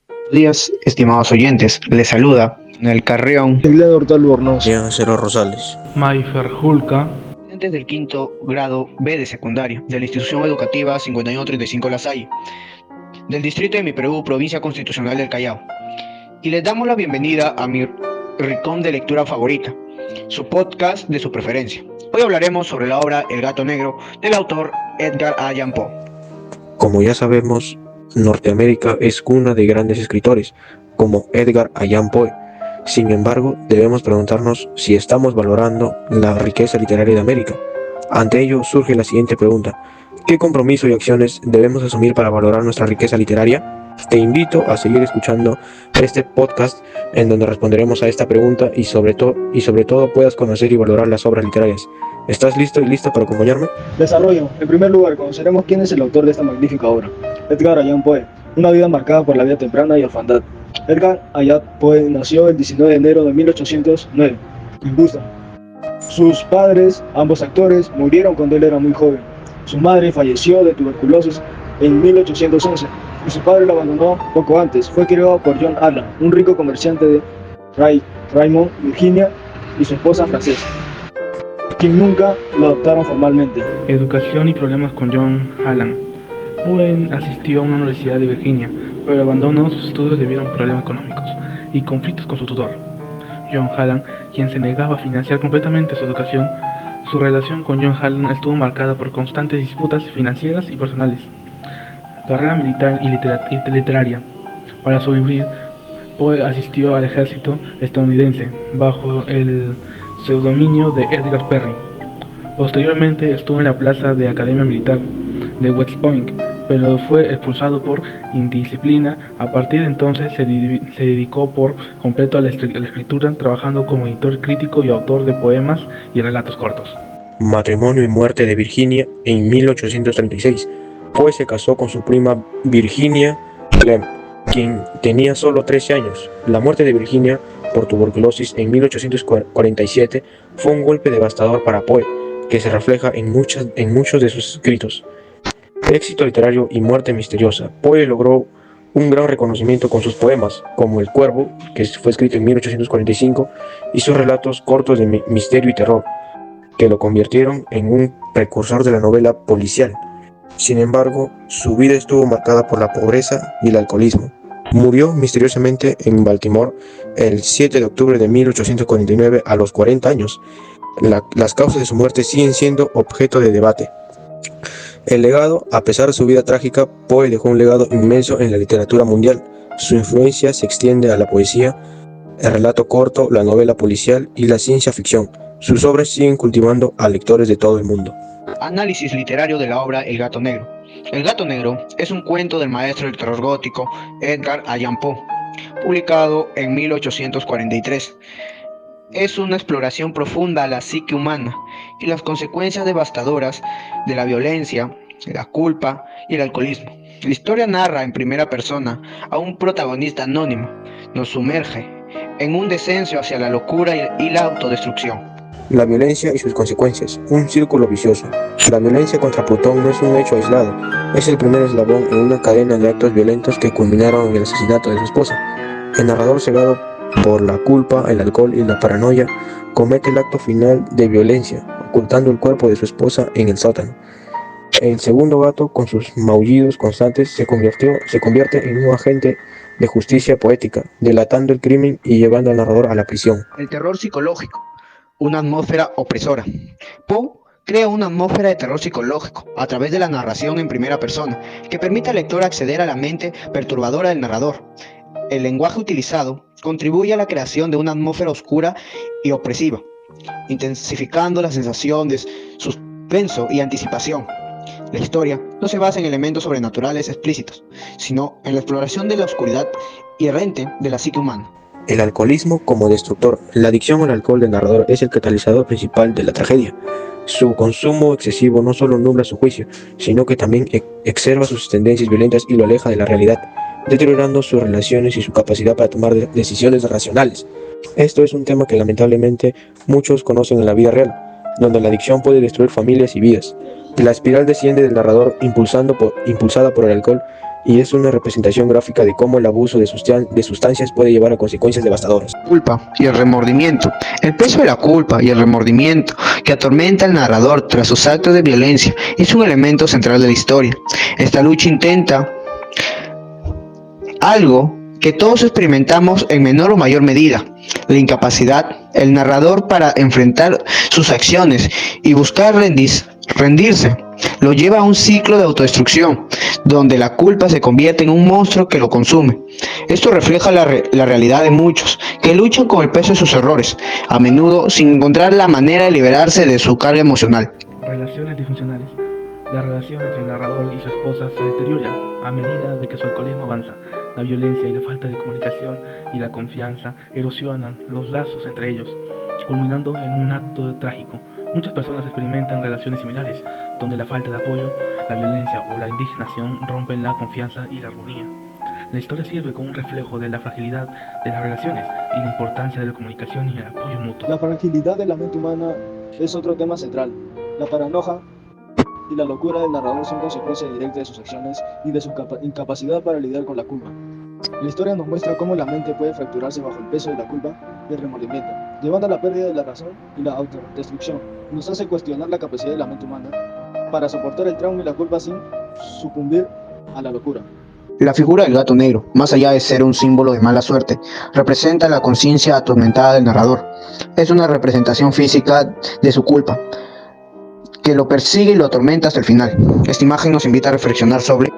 Buenos días, estimados oyentes. Les saluda el Carreón, Emiliano Hortal Bornoz, Cero Rosales, Mayfer Julka, estudiantes del quinto grado B de secundaria de la institución educativa 5135 La Salle, del distrito de Mi Perú, provincia constitucional del Callao. Y les damos la bienvenida a mi rincón de lectura favorita, su podcast de su preferencia. Hoy hablaremos sobre la obra El Gato Negro del autor Edgar Allan Poe. Como ya sabemos, Norteamérica es cuna de grandes escritores, como Edgar Allan Poe. Sin embargo, debemos preguntarnos si estamos valorando la riqueza literaria de América. Ante ello surge la siguiente pregunta: ¿qué compromiso y acciones debemos asumir para valorar nuestra riqueza literaria? Te invito a seguir escuchando este podcast en donde responderemos a esta pregunta y sobre todo puedas conocer y valorar las obras literarias. ¿Estás listo y lista para acompañarme? Desarrollo. En primer lugar, conoceremos quién es el autor de esta magnífica obra. Edgar Allan Poe, una vida marcada por la vida temprana y orfandad. Edgar Allan Poe nació el 19 de enero de 1809, en Boston. Sus padres, ambos actores, murieron cuando él era muy joven. Su madre falleció de tuberculosis en 1811 y su padre lo abandonó poco antes. Fue criado por John Allan, un rico comerciante de Raymond, Virginia, y su esposa francesa, quien nunca lo adoptaron formalmente. Educación y problemas con John Allan. Poe asistió a una universidad de Virginia, pero abandonó sus estudios debido a problemas económicos y conflictos con su tutor, John Allan, quien se negaba a financiar completamente su educación. Su relación con John Allan estuvo marcada por constantes disputas financieras y personales. Carrera militar y literaria. Para sobrevivir, Poe asistió al ejército estadounidense bajo el seudónimo de Edgar Perry. Posteriormente estuvo en la plaza de Academia Militar de West Point, pero fue expulsado por indisciplina. A partir de entonces se dedicó por completo a la escritura, trabajando como editor crítico y autor de poemas y relatos cortos. Matrimonio y muerte de Virginia en 1836. Poe se casó con su prima Virginia Clem, quien tenía solo 13 años. La muerte de Virginia por tuberculosis en 1847 fue un golpe devastador para Poe, que se refleja en muchos de sus escritos. Éxito literario y muerte misteriosa. Poe logró un gran reconocimiento con sus poemas, como El Cuervo, que fue escrito en 1845, y sus relatos cortos de misterio y terror, que lo convirtieron en un precursor de la novela policial. Sin embargo, su vida estuvo marcada por la pobreza y el alcoholismo. Murió misteriosamente en Baltimore el 7 de octubre de 1849 a los 40 años. Las causas de su muerte siguen siendo objeto de debate. El legado: a pesar de su vida trágica, Poe dejó un legado inmenso en la literatura mundial. Su influencia se extiende a la poesía, el relato corto, la novela policial y la ciencia ficción. Sus obras siguen cultivando a lectores de todo el mundo. Análisis literario de la obra El Gato Negro. El Gato Negro es un cuento del maestro del terror gótico Edgar Allan Poe, publicado en 1843. Es una exploración profunda a la psique humana y las consecuencias devastadoras de la violencia, la culpa y el alcoholismo. La historia narra en primera persona a un protagonista anónimo. Nos sumerge en un descenso hacia la locura y la autodestrucción. La violencia y sus consecuencias, un círculo vicioso. La violencia contra Plutón no es un hecho aislado, es el primer eslabón en una cadena de actos violentos que culminaron en el asesinato de su esposa. El narrador, cegado por la culpa, el alcohol y la paranoia, comete el acto final de violencia, ocultando el cuerpo de su esposa en el sótano. El segundo gato, con sus maullidos constantes, se convierte en un agente de justicia poética, delatando el crimen y llevando al narrador a la prisión. El terror psicológico. Una atmósfera opresora. Poe crea una atmósfera de terror psicológico a través de la narración en primera persona, que permite al lector acceder a la mente perturbadora del narrador. El lenguaje utilizado contribuye a la creación de una atmósfera oscura y opresiva, intensificando la sensación de suspenso y anticipación. La historia no se basa en elementos sobrenaturales explícitos, sino en la exploración de la oscuridad errante de la psique humana. El alcoholismo como destructor. La adicción al alcohol del narrador es el catalizador principal de la tragedia. Su consumo excesivo no solo nubla su juicio, sino que también exacerba sus tendencias violentas y lo aleja de la realidad, deteriorando sus relaciones y su capacidad para tomar decisiones racionales. Esto es un tema que lamentablemente muchos conocen en la vida real, donde la adicción puede destruir familias y vidas. La espiral desciende del narrador impulsada por el alcohol y es una representación gráfica de cómo el abuso de sustancias puede llevar a consecuencias devastadoras. Culpa y el remordimiento. El peso de la culpa y el remordimiento que atormenta al narrador tras sus actos de violencia es un elemento central de la historia. Esta lucha intenta algo que todos experimentamos en menor o mayor medida: la incapacidad. El narrador, para enfrentar sus acciones y buscar rendirse, lo lleva a un ciclo de autodestrucción, donde la culpa se convierte en un monstruo que lo consume. Esto refleja la realidad de muchos que luchan con el peso de sus errores, a menudo sin encontrar la manera de liberarse de su carga emocional. Relaciones disfuncionales. La relación entre el narrador y su esposa se deteriora a medida de que su alcoholismo avanza. La violencia y la falta de comunicación y la confianza erosionan los lazos entre ellos, culminando en un acto trágico. Muchas personas experimentan relaciones similares, donde la falta de apoyo, la violencia o la indignación rompen la confianza y la armonía. La historia sirve como un reflejo de la fragilidad de las relaciones y la importancia de la comunicación y el apoyo mutuo. La fragilidad de la mente humana es otro tema central. La paranoia y la locura del narrador son consecuencias directas de sus acciones y de su incapacidad para lidiar con la culpa. La historia nos muestra cómo la mente puede fracturarse bajo el peso de la culpa y el remordimiento, llevando a la pérdida de la razón y la autodestrucción. Nos hace cuestionar la capacidad de la mente humana para soportar el trauma y la culpa sin sucumbir a la locura. La figura del gato negro, más allá de ser un símbolo de mala suerte, representa la conciencia atormentada del narrador. Es una representación física de su culpa, que lo persigue y lo atormenta hasta el final. Esta imagen nos invita a reflexionar sobre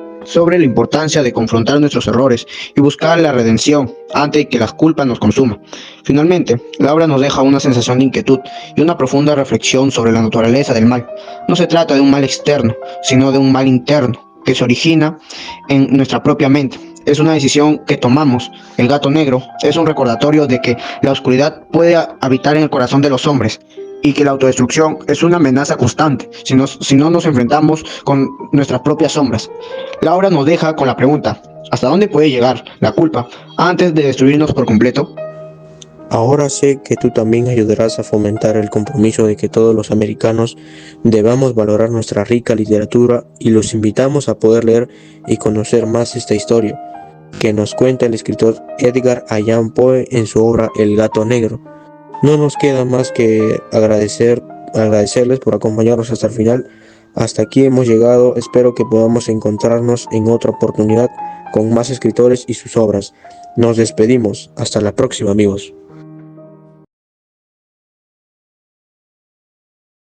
la importancia de confrontar nuestros errores y buscar la redención antes de que la culpa nos consuma. Finalmente, la obra nos deja una sensación de inquietud y una profunda reflexión sobre la naturaleza del mal. No se trata de un mal externo, sino de un mal interno que se origina en nuestra propia mente. Es una decisión que tomamos. El gato negro es un recordatorio de que la oscuridad puede habitar en el corazón de los hombres y que la autodestrucción es una amenaza constante si no nos enfrentamos con nuestras propias sombras. La obra nos deja con la pregunta: ¿hasta dónde puede llegar la culpa antes de destruirnos por completo? Ahora sé que tú también ayudarás a fomentar el compromiso de que todos los americanos debamos valorar nuestra rica literatura, y los invitamos a poder leer y conocer más esta historia que nos cuenta el escritor Edgar Allan Poe en su obra El gato negro. No nos queda más que agradecerles por acompañarnos hasta el final. Hasta aquí hemos llegado. Espero que podamos encontrarnos en otra oportunidad con más escritores y sus obras. Nos despedimos. Hasta la próxima, amigos.